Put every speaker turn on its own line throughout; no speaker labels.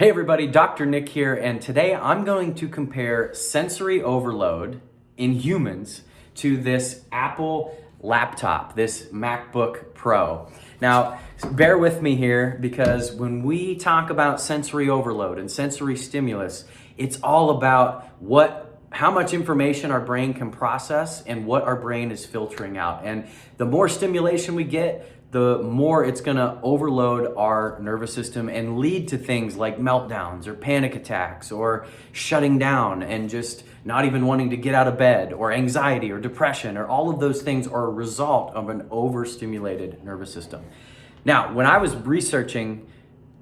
Hey everybody, Dr. Nick here, and today I'm going to compare sensory overload in humans to this Apple laptop, this MacBook Pro. Now, bear with me here because when we talk about sensory overload and sensory stimulus, it's all about how much information our brain can process and what our brain is filtering out. And the more stimulation we get, the more it's gonna overload our nervous system and lead to things like meltdowns or panic attacks or shutting down and just not even wanting to get out of bed, or anxiety or depression, or all of those things are a result of an overstimulated nervous system. Now, when I was researching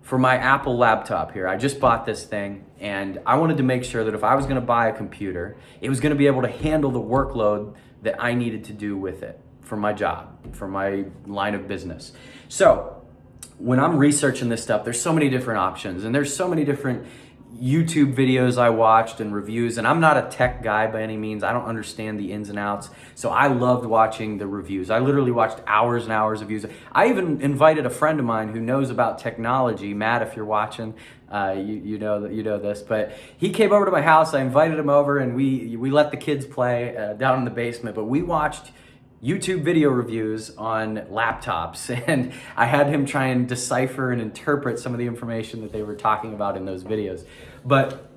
for my Apple laptop here, I just bought this thing and I wanted to make sure that if I was gonna buy a computer, it was gonna be able to handle the workload that I needed to do with it for my job, for my line of business. So when I'm researching this stuff, there's so many different options and there's so many different YouTube videos I watched and reviews, and I'm not a tech guy by any means. I don't understand the ins and outs. So I loved watching the reviews. I literally watched hours and hours of views. I even invited a friend of mine who knows about technology. Matt, if you're watching, you know this, but he came over to my house. I invited him over and we let the kids play down in the basement, but we watched YouTube video reviews on laptops, and I had him try and decipher and interpret some of the information that they were talking about in those videos. But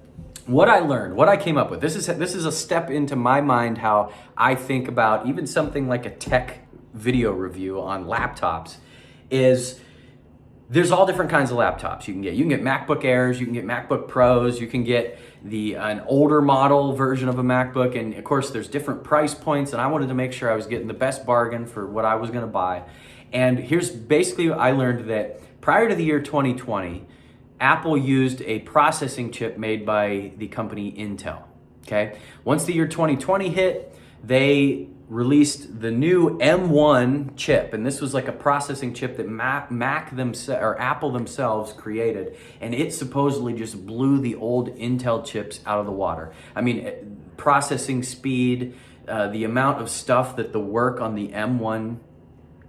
what I learned, what I came up with, this is a step into my mind how I think about even something like a tech video review on laptops, is there's all different kinds of laptops you can get. You can get MacBook Airs, you can get MacBook Pros, you can get an older model version of a MacBook, and of course there's different price points, and I wanted to make sure I was getting the best bargain for what I was gonna buy. And here's basically what I learned: that prior to the year 2020, Apple used a processing chip made by the company Intel, okay? Once the year 2020 hit, they released the new M1 chip, and this was like a processing chip that Apple themselves created, and it supposedly just blew the old Intel chips out of the water. I mean, processing speed, the amount of stuff that the work on the M1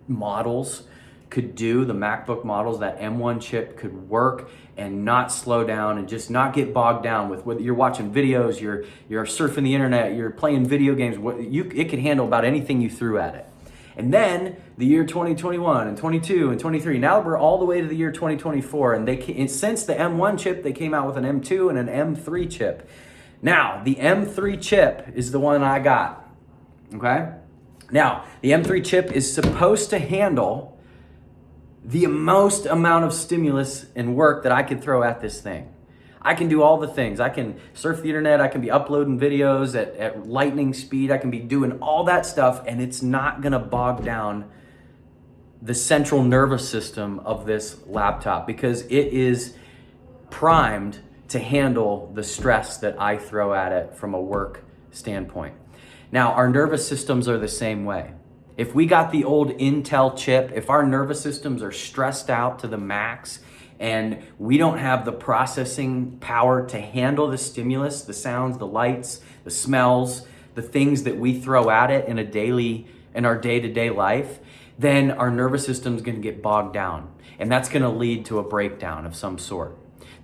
models could do, the MacBook models, that M1 chip could work and not slow down and just not get bogged down with whether you're watching videos, you're surfing the internet, you're playing video games. It could handle about anything you threw at it. And then the year 2021 and 22 and 23, now we're all the way to the year 2024, and since the M1 chip, they came out with an M2 and an M3 chip. Now, the M3 chip is the one I got, okay? Now, the M3 chip is supposed to handle the most amount of stimulus and work that I could throw at this thing. I can do all the things. I can surf the internet, I can be uploading videos at lightning speed, I can be doing all that stuff, and it's not gonna bog down the central nervous system of this laptop because it is primed to handle the stress that I throw at it from a work standpoint. Now, our nervous systems are the same way. If we got the old Intel chip, if our nervous systems are stressed out to the max and we don't have the processing power to handle the stimulus, the sounds, the lights, the smells, the things that we throw at it in our day-to-day life, then our nervous system is going to get bogged down, and that's going to lead to a breakdown of some sort.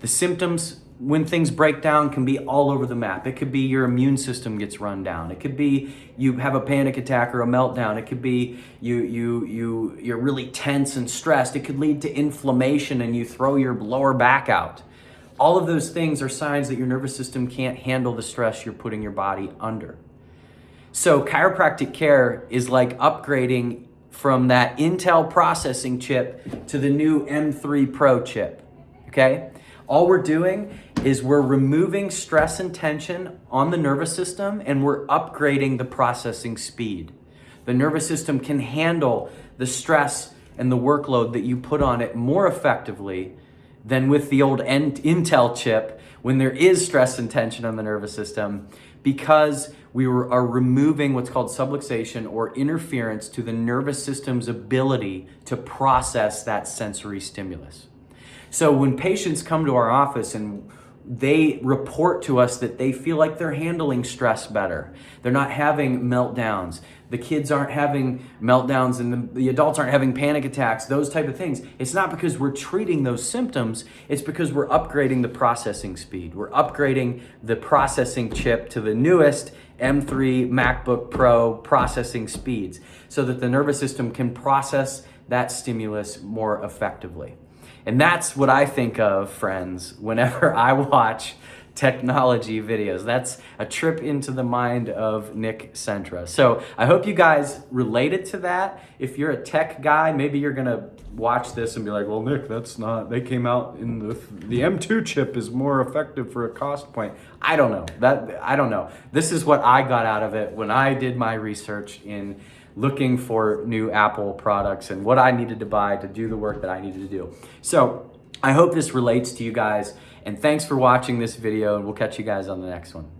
The symptoms when things break down can be all over the map. It could be your immune system gets run down. It could be you have a panic attack or a meltdown. It could be you're really tense and stressed. It could lead to inflammation and you throw your lower back out. All of those things are signs that your nervous system can't handle the stress you're putting your body under. So chiropractic care is like upgrading from that Intel processing chip to the new M3 Pro chip, okay? All we're doing is we're removing stress and tension on the nervous system, and we're upgrading the processing speed. The nervous system can handle the stress and the workload that you put on it more effectively than with the old Intel chip when there is stress and tension on the nervous system, because are removing what's called subluxation or interference to the nervous system's ability to process that sensory stimulus. So when patients come to our office and they report to us that they feel like they're handling stress better, they're not having meltdowns, the kids aren't having meltdowns and the adults aren't having panic attacks, those type of things. It's not because we're treating those symptoms, it's because we're upgrading the processing speed. We're upgrading the processing chip to the newest M3 MacBook Pro processing speeds so that the nervous system can process that stimulus more effectively. And that's what I think of, friends, whenever I watch technology videos. That's a trip into the mind of Nick Centra. So I hope you guys related to that. If you're a tech guy, maybe you're gonna watch this and be like, well, Nick, they came out in the M2 chip is more effective for a cost point. I don't know. This is what I got out of it when I did my research in looking for new Apple products and what I needed to buy to do the work that I needed to do. So I hope this relates to you guys, and thanks for watching this video, and we'll catch you guys on the next one.